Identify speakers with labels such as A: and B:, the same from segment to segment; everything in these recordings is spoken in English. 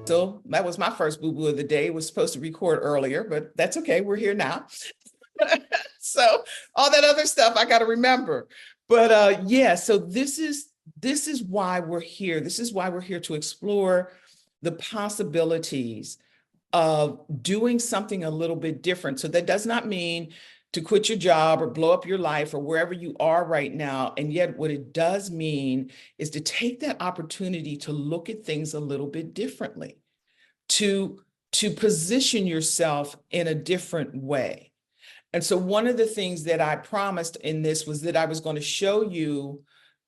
A: That was my first boo-boo of the day. It was supposed to record earlier, but that's okay. We're here now. So all that other stuff I got to remember. But yeah, so this is why we're here. This is why we're here to explore the possibilities of doing something a little bit different. So that does not mean to quit your job or blow up your life or wherever you are right now. And yet what it does mean is to take that opportunity to look at things a little bit differently, to position yourself in a different way. And so one of the things that I promised in this was that I was going to show you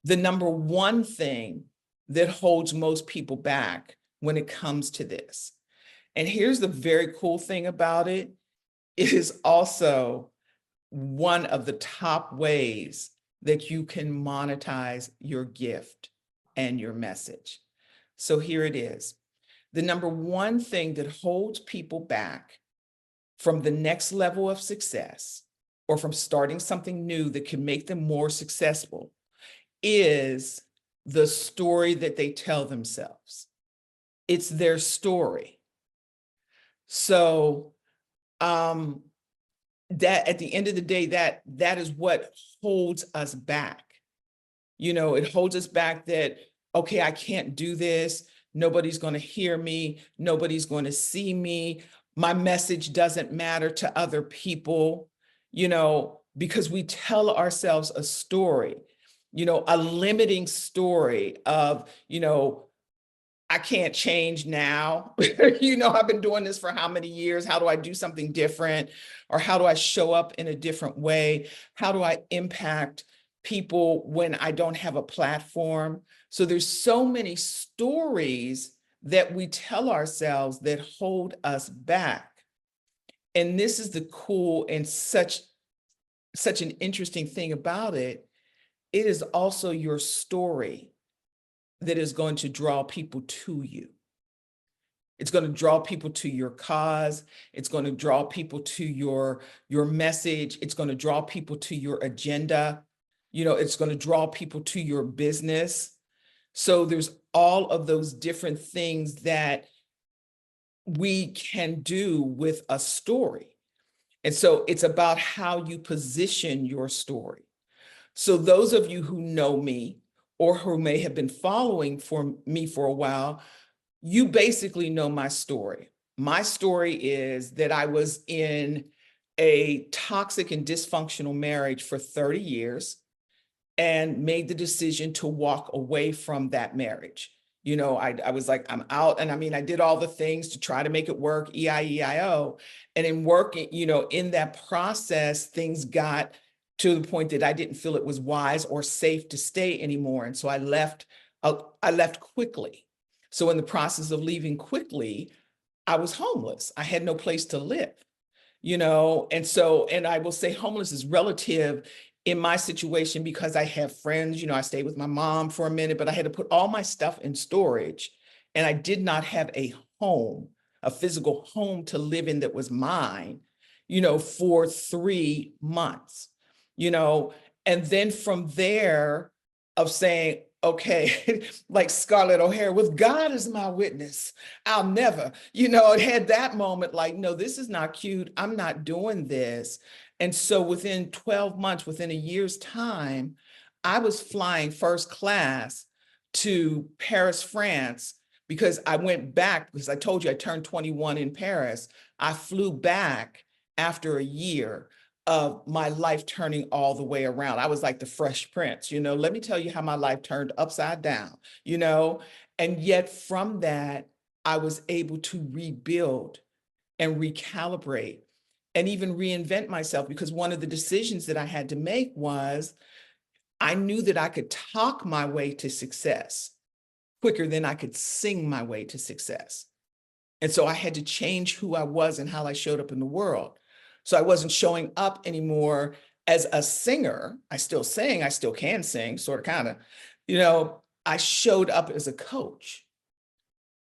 A: the number one thing that holds most people back when it comes to this. And here's the very cool thing about it. It is also one of the top ways that you can monetize your gift and your message. So here it is. The number one thing that holds people back from the next level of success or from starting something new that can make them more successful is the story that they tell themselves. It's their story. So that at the end of the day, that is what holds us back. You know, it holds us back that, okay, I can't do this. Nobody's going to hear me. Nobody's going to see me. My message doesn't matter to other people, you know, because we tell ourselves a story, you know, a limiting story of, you know, I can't change now. You know, I've been doing this for how many years? How do I do something different? Or how do I show up in a different way? How do I impact people when I don't have a platform? So there's so many stories that we tell ourselves that hold us back. And this is the cool and such an interesting thing about it. It is also your story that is going to draw people to you. It's going to draw people to your cause. It's going to draw people to your message. It's going to draw people to your agenda. You know, it's going to draw people to your business. So there's all of those different things that we can do with a story. And so it's about how you position your story. So those of you who know me, or who may have been following me for a while, you basically know my story. My story is that I was in a toxic and dysfunctional marriage for 30 years and made the decision to walk away from that marriage. You know, I was like, I'm out. And I mean, I did all the things to try to make it work, EIEIO. And in working, you know, in that process, things got to the point that I didn't feel it was wise or safe to stay anymore. And so I left quickly. So in the process of leaving quickly, I was homeless. I had no place to live, you know? And I will say homeless is relative in my situation because I have friends, you know, I stayed with my mom for a minute, but I had to put all my stuff in storage and I did not have a home, a physical home to live in that was mine, you know, for 3 months. You know, and then from there of saying, okay, like Scarlett O'Hara, with God as my witness, I'll never, you know, it had that moment like, no, this is not cute. I'm not doing this. And so within 12 months, within a year's time, I was flying first class to Paris, France, because I went back, because I told you I turned 21 in Paris. I flew back after a year of my life turning all the way around. I was like the Fresh Prince, you know, let me tell you how my life turned upside down, you know, and yet from that, I was able to rebuild and recalibrate and even reinvent myself, because one of the decisions that I had to make was I knew that I could talk my way to success quicker than I could sing my way to success. And so I had to change who I was and how I showed up in the world. So I wasn't showing up anymore as a singer. I still sing, I still can sing, sort of, kind of, you know, I showed up as a coach.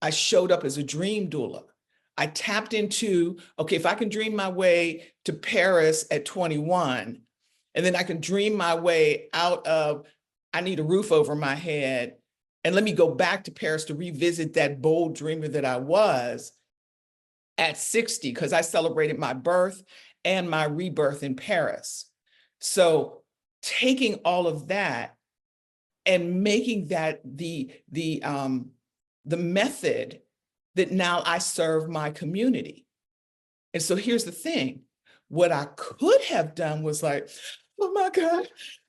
A: I showed up as a dream doula. I tapped into, okay, if I can dream my way to Paris at 21, and then I can dream my way out of, I need a roof over my head, And let me go back to Paris to revisit that bold dreamer that I was at 60, because I celebrated my birth and my rebirth in Paris. So taking all of that and making that the method that now I serve my community. And so here's the thing. What I could have done was like, oh my God,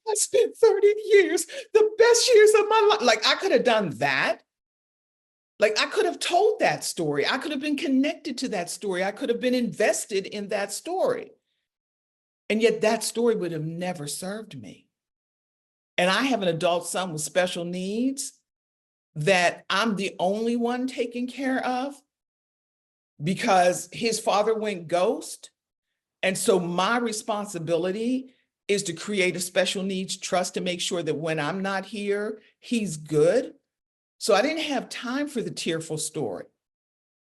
A: I spent 30 years, the best years of my life. Like I could have done that. Like I could have told that story. I could have been connected to that story. I could have been invested in that story. And yet that story would have never served me. And I have an adult son with special needs that I'm the only one taking care of because his father went ghost. And so my responsibility is to create a special needs trust to make sure that when I'm not here, he's good. So I didn't have time for the tearful story.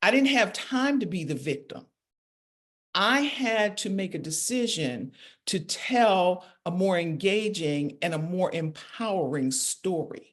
A: I didn't have time to be the victim. I had to make a decision to tell a more engaging and a more empowering story.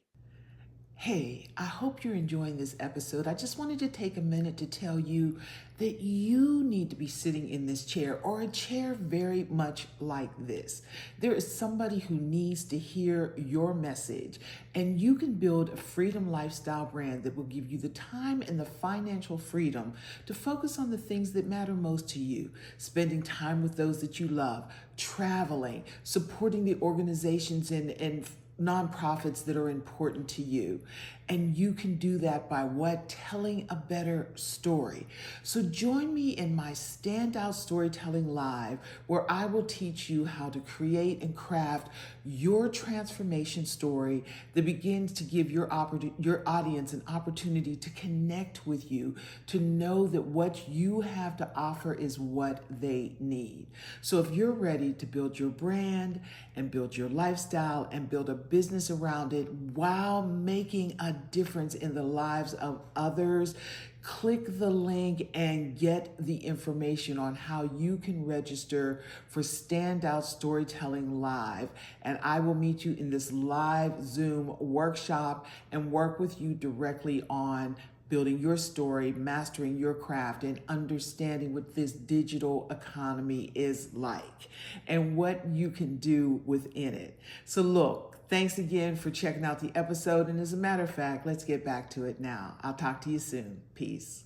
B: Hey, I hope you're enjoying this episode. I just wanted to take a minute to tell you that you need to be sitting in this chair or a chair very much like this. There is somebody who needs to hear your message, and you can build a freedom lifestyle brand that will give you the time and the financial freedom to focus on the things that matter most to you, spending time with those that you love, traveling, supporting the organizations and nonprofits that are important to you. And you can do that by what? Telling a better story. So join me in my Standout Storytelling Live, where I will teach you how to create and craft your transformation story that begins to give your audience an opportunity to connect with you, to know that what you have to offer is what they need. So if you're ready to build your brand and build your lifestyle and build a business around it while making a difference in the lives of others, click the link and get the information on how you can register for Standout Storytelling Live. And I will meet you in this live Zoom workshop and work with you directly on building your story, mastering your craft, and understanding what this digital economy is like and what you can do within it. So look, thanks again for checking out the episode. And as a matter of fact, let's get back to it now. I'll talk to you soon. Peace.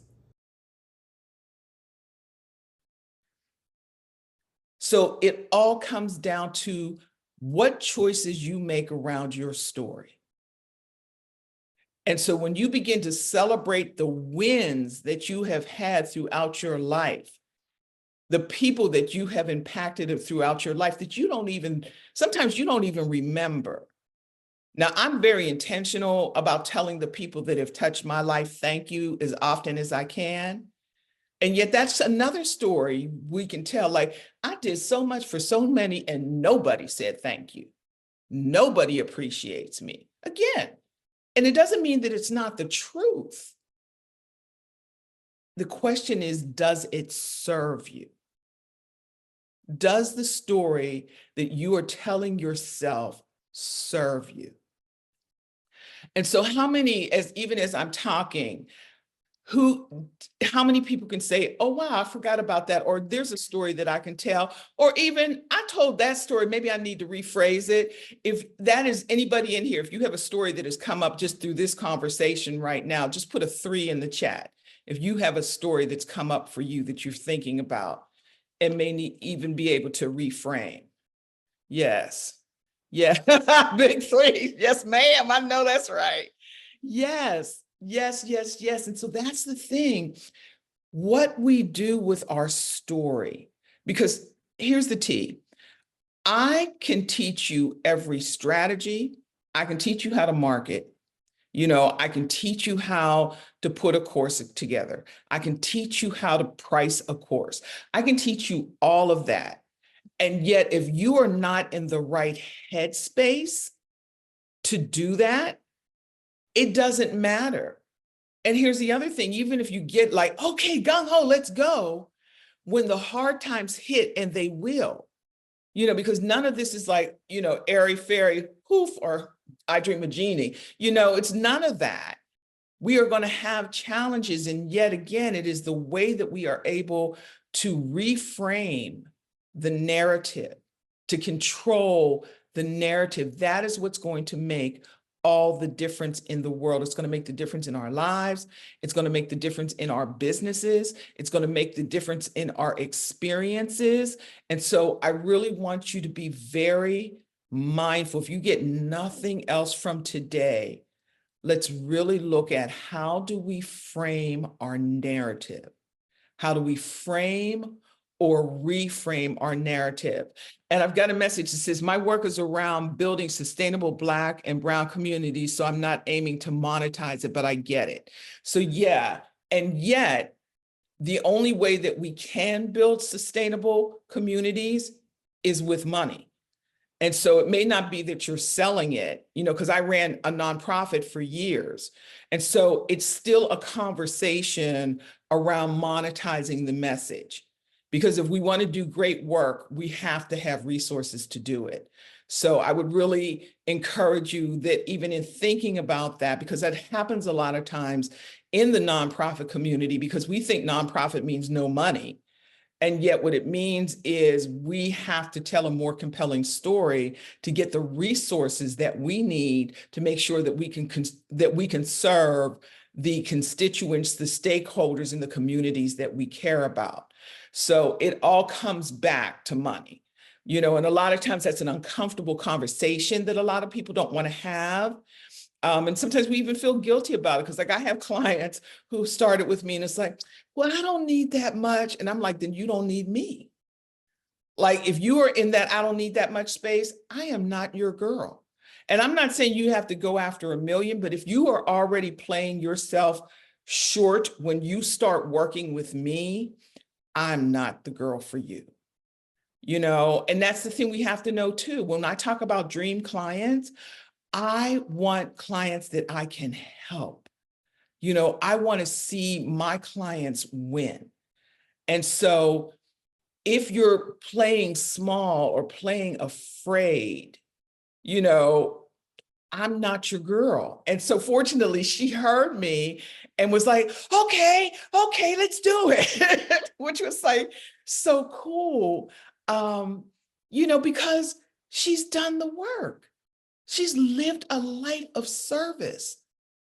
A: So it all comes down to what choices you make around your story. And so when you begin to celebrate the wins that you have had throughout your life, the people that you have impacted throughout your life that sometimes you don't even remember. Now, I'm very intentional about telling the people that have touched my life, thank you, as often as I can. And yet that's another story we can tell. Like, I did so much for so many and nobody said thank you. Nobody appreciates me. Again, and it doesn't mean that it's not the truth. The question is, does it serve you? Does the story that you are telling yourself serve you? And so how many, even as I'm talking, how many people can say, oh, wow, I forgot about that, or there's a story that I can tell, or even I told that story, maybe I need to rephrase it. If that is anybody in here, if you have a story that has come up just through this conversation right now, just put a 3 in the chat. If you have a story that's come up for you that you're thinking about and may even be able to reframe. Yes. Yeah. Big 3. Yes, ma'am. I know that's right. Yes. Yes, yes, yes. And so that's the thing, what we do with our story, because here's the T. I can teach you every strategy. I can teach you how to market. I can teach you how to put a course together. I can teach you how to price a course. I can teach you all of that. And yet, if you are not in the right headspace to do that, it doesn't matter. And here's the other thing, even if you get like, okay, gung ho, let's go, when the hard times hit, and they will, because none of this is like, airy fairy poof or I dream of genie. You know, it's none of that. We are going to have challenges. And yet again, it is the way that we are able to reframe the narrative, to control the narrative. That is what's going to make all the difference in the world. It's going to make the difference in our lives. It's going to make the difference in our businesses. It's going to make the difference in our experiences. And so I really want you to be very mindful. If you get nothing else from today, let's really look at how do we frame our narrative? How do we frame or reframe our narrative? And I've got a message that says, my work is around building sustainable Black and Brown communities, so I'm not aiming to monetize it, but I get it. So yeah, and yet the only way that we can build sustainable communities is with money. And so it may not be that you're selling it, you know, because I ran a nonprofit for years. And so it's still a conversation around monetizing the message. Because if we want to do great work, we have to have resources to do it. So I would really encourage you that even in thinking about that, because that happens a lot of times in the nonprofit community, because we think nonprofit means no money. And yet what it means is we have to tell a more compelling story to get the resources that we need to make sure that we can serve the constituents, the stakeholders in the communities that we care about. So it all comes back to money, you know, and a lot of times that's an uncomfortable conversation that a lot of people don't want to have. And sometimes we even feel guilty about it because like I have clients who started with me and it's like, well, I don't need that much. And I'm like, then you don't need me. Like if you are in that I don't need that much space, I am not your girl. And I'm not saying you have to go after a million, but if you are already playing yourself short when you start working with me, I'm not the girl for you. You know, and that's the thing we have to know too. When I talk about dream clients, I want clients that I can help. You know, I want to see my clients win. And so if you're playing small or playing afraid, you know, I'm not your girl. And so fortunately, she heard me and was like, okay, let's do it, which was like so cool, you know, because she's done the work. She's lived a life of service.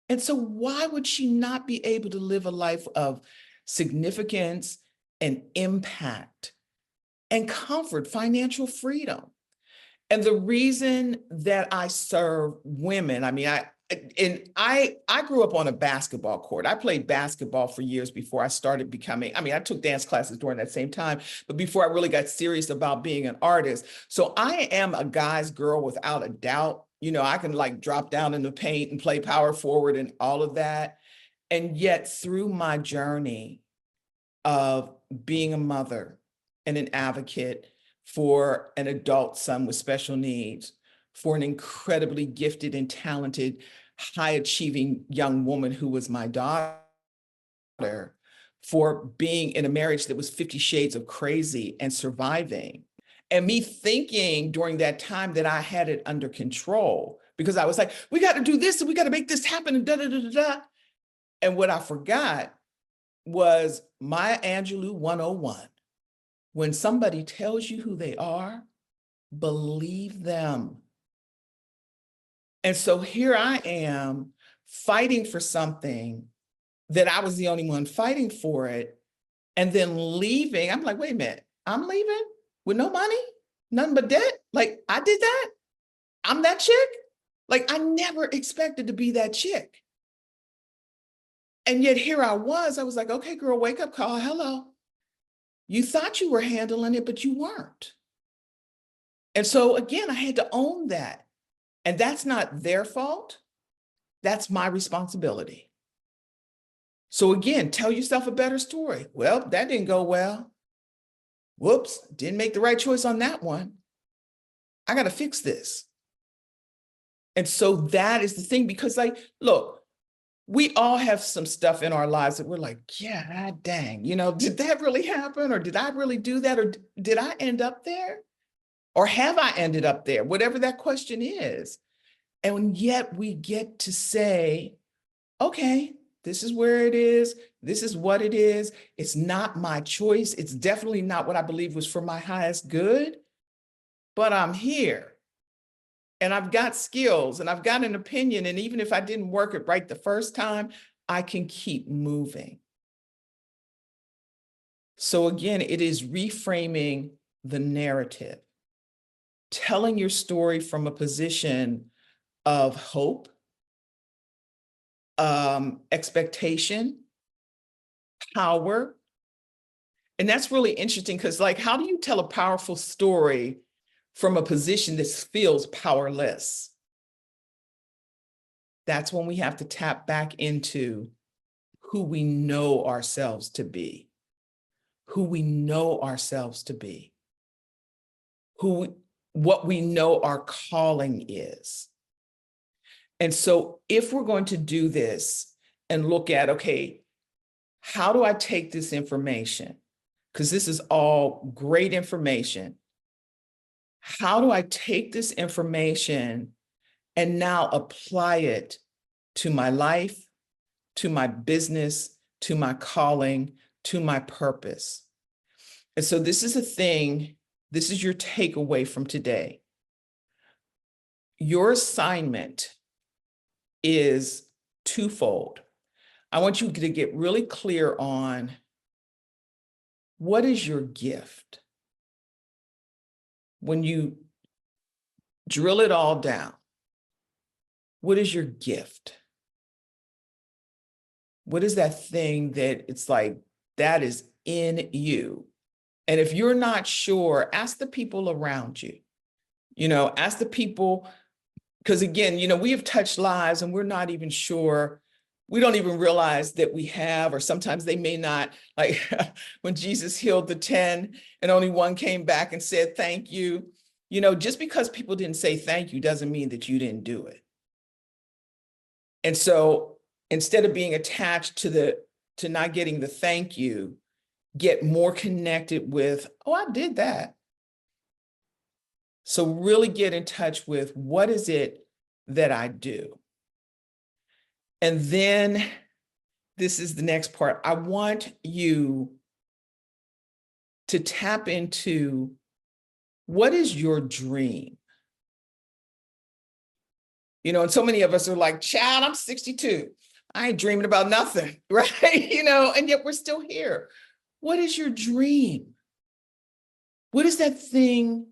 A: And so why would she not be able to live a life of significance and impact and comfort, financial freedom? And the reason that I serve women, I mean, I grew up on a basketball court. I played basketball for years before I started becoming, I mean, I took dance classes during that same time, but before I really got serious about being an artist. So I am a guy's girl without a doubt. You know, I can like drop down in the paint and play power forward and all of that. And yet through my journey of being a mother and an advocate for an adult son with special needs, for an incredibly gifted and talented, high achieving young woman who was my daughter, for being in a marriage that was 50 shades of crazy and surviving. And me thinking during that time that I had it under control because I was like, we got to do this and we got to make this happen and da da da da da. And what I forgot was Maya Angelou 101. When somebody tells you who they are, believe them. And so here I am fighting for something that I was the only one fighting for it, and then leaving. I'm like, wait a minute, I'm leaving with no money, nothing but debt? Like I did that? I'm that chick? Like I never expected to be that chick. And yet here I was like, okay, girl, wake up call, hello. You thought you were handling it, but you weren't. And so again, I had to own that. And that's not their fault. That's my responsibility. So again, tell yourself a better story. Well, that didn't go well. Whoops, didn't make the right choice on that one. I got to fix this. And so that is the thing, because like, look, we all have some stuff in our lives that we're like, yeah, dang, you know, did that really happen? Or did I really do that? Or did I end up there? Or have I ended up there? Whatever that question is. And yet we get to say, okay, this is where it is. This is what it is. It's not my choice. It's definitely not what I believe was for my highest good, but I'm here. And I've got skills and I've got an opinion. And even if I didn't work it right the first time, I can keep moving. So again, it is reframing the narrative, telling your story from a position of hope, expectation, power. And that's really interesting because, like, how do you tell a powerful story from a position that feels powerless? That's when we have to tap back into who we know ourselves to be, who we know ourselves to be, what we know our calling is. And so if we're going to do this and look at, okay, how do I take this information? Because this is all great information. How do I take this information and now apply it to my life, to my business, to my calling, to my purpose? And so this is a thing, this is your takeaway from today. Your assignment is twofold. I want you to get really clear on what is your gift. When you drill it all down, what is your gift? What is that thing that it's like, that is in you? And if you're not sure, ask the people around you, ask the people, because again, we have touched lives and we're not even sure. We don't even realize that we have, or sometimes they may not, like when Jesus healed the 10 and only one came back and said, thank you. Just because people didn't say thank you doesn't mean that you didn't do it. And so instead of being attached to not getting the thank you, get more connected with, oh, I did that. So really get in touch with, what is it that I do? And then this is the next part. I want you to tap into, what is your dream? And so many of us are like, child, I'm 62. I ain't dreaming about nothing, right? And yet we're still here. What is your dream? What is that thing?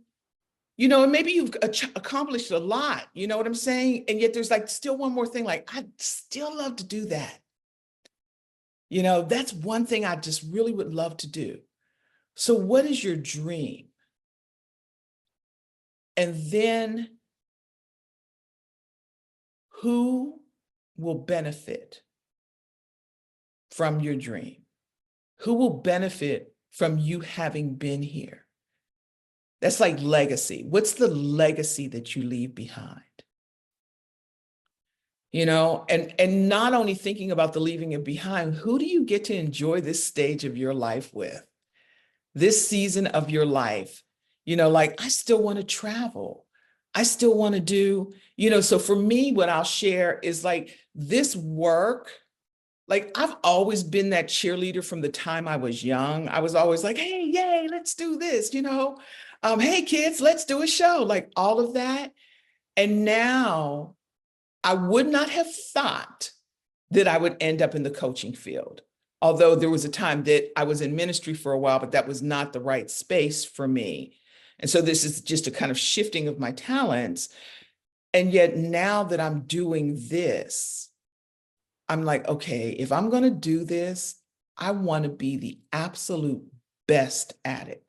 A: And maybe you've accomplished a lot, you know what I'm saying? And yet there's like still one more thing, like, I'd still love to do that. That's one thing I just really would love to do. So what is your dream? And then who will benefit from your dream? Who will benefit from you having been here? That's like legacy. What's the legacy that you leave behind? And not only thinking about the leaving it behind, who do you get to enjoy this stage of your life with? This season of your life, like, I still want to travel. I still want to do, so for me, what I'll share is like this work. Like, I've always been that cheerleader from the time I was young. I was always like, hey, yay, let's do this, hey, kids, let's do a show, like all of that. And now I would not have thought that I would end up in the coaching field. Although there was a time that I was in ministry for a while, but that was not the right space for me. And so this is just a kind of shifting of my talents. And yet now that I'm doing this, I'm like, okay, if I'm going to do this, I want to be the absolute best at it.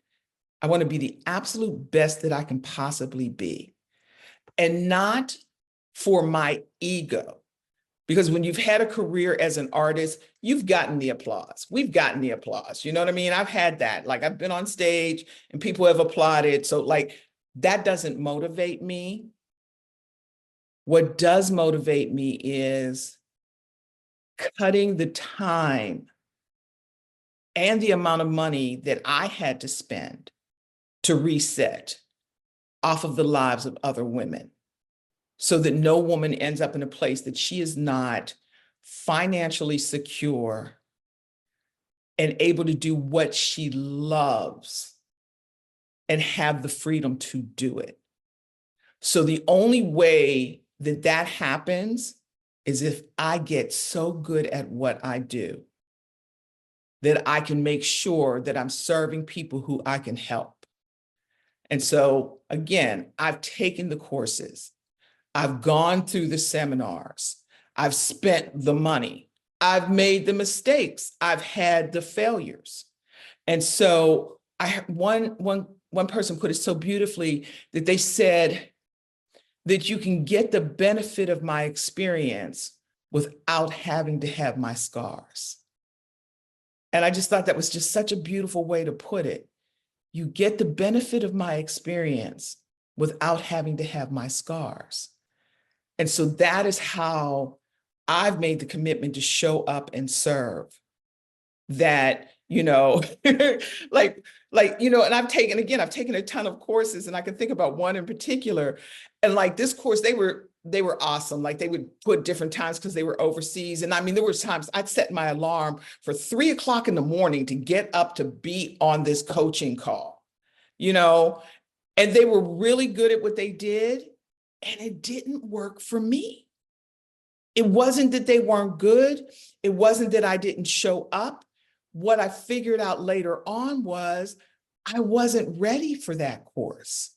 A: I want to be the absolute best that I can possibly be. And not for my ego. Because when you've had a career as an artist, you've gotten the applause. We've gotten the applause. You know what I mean? I've had that. Like, I've been on stage and people have applauded. So like, that doesn't motivate me. What does motivate me is cutting the time and the amount of money that I had to spend to reset off of the lives of other women, so that no woman ends up in a place that she is not financially secure and able to do what she loves and have the freedom to do it. So the only way that that happens is if I get so good at what I do that I can make sure that I'm serving people who I can help. And so again, I've taken the courses, I've gone through the seminars, I've spent the money, I've made the mistakes, I've had the failures. And so one person put it so beautifully that they said that you can get the benefit of my experience without having to have my scars. And I just thought that was just such a beautiful way to put it. You get the benefit of my experience without having to have my scars. And so that is how I've made the commitment to show up and serve. That, and I've taken a ton of courses, and I can think about one in particular. And like this course, they were awesome. Like they would put different times because they were overseas. And I mean, there were times I'd set my alarm for 3 o'clock in the morning to get up to be on this coaching call, and they were really good at what they did. And it didn't work for me. It wasn't that they weren't good. It wasn't that I didn't show up. What I figured out later on was I wasn't ready for that course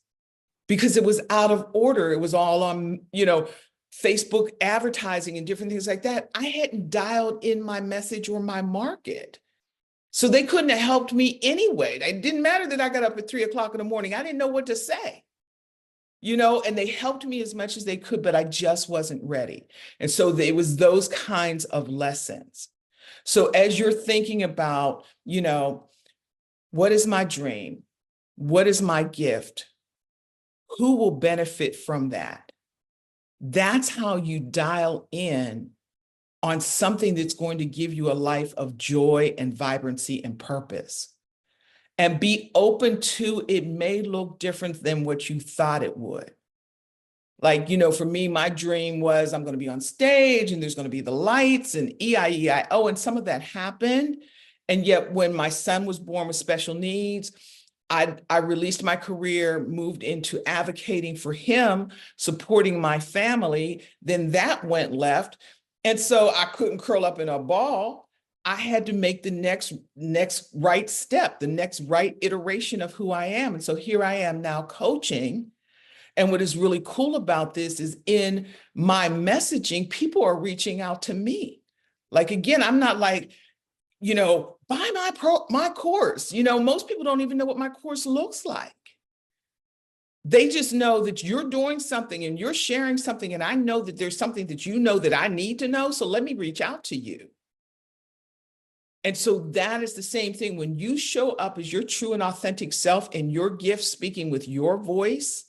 A: because it was out of order. It was all on, Facebook advertising and different things like that. I hadn't dialed in my message or my market. So they couldn't have helped me anyway. It didn't matter that I got up at 3 o'clock in the morning. I didn't know what to say. And they helped me as much as they could, but I just wasn't ready. And so it was those kinds of lessons. So as you're thinking about, what is my dream? What is my gift? Who will benefit from that? That's how you dial in on something that's going to give you a life of joy and vibrancy and purpose. And be open to it may look different than what you thought it would. Like, for me, my dream was I'm going to be on stage and there's going to be the lights and EIEIO, and some of that happened. And yet when my son was born with special needs, I released my career, moved into advocating for him, supporting my family. Then that went left. And so I couldn't curl up in a ball. I had to make the next right step, the next right iteration of who I am. And so here I am now coaching. And what is really cool about this is in my messaging, people are reaching out to me. Like, again, I'm not like, buy my course. Most people don't even know what my course looks like. They just know that you're doing something and you're sharing something. And I know that there's something that that I need to know. So let me reach out to you. And so that is the same thing. When you show up as your true and authentic self and your gift speaking with your voice,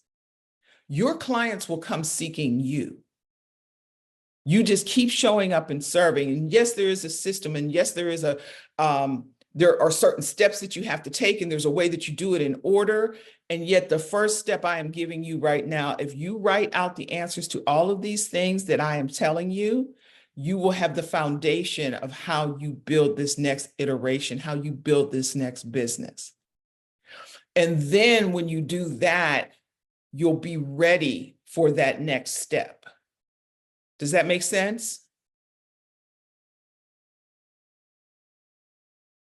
A: your clients will come seeking you. You just keep showing up and serving. And yes, there is a system. And yes, there are certain steps that you have to take. And there's a way that you do it in order. And yet the first step I am giving you right now, if you write out the answers to all of these things that I am telling you, you will have the foundation of how you build this next iteration, how you build this next business. And then when you do that, you'll be ready for that next step. Does that make sense?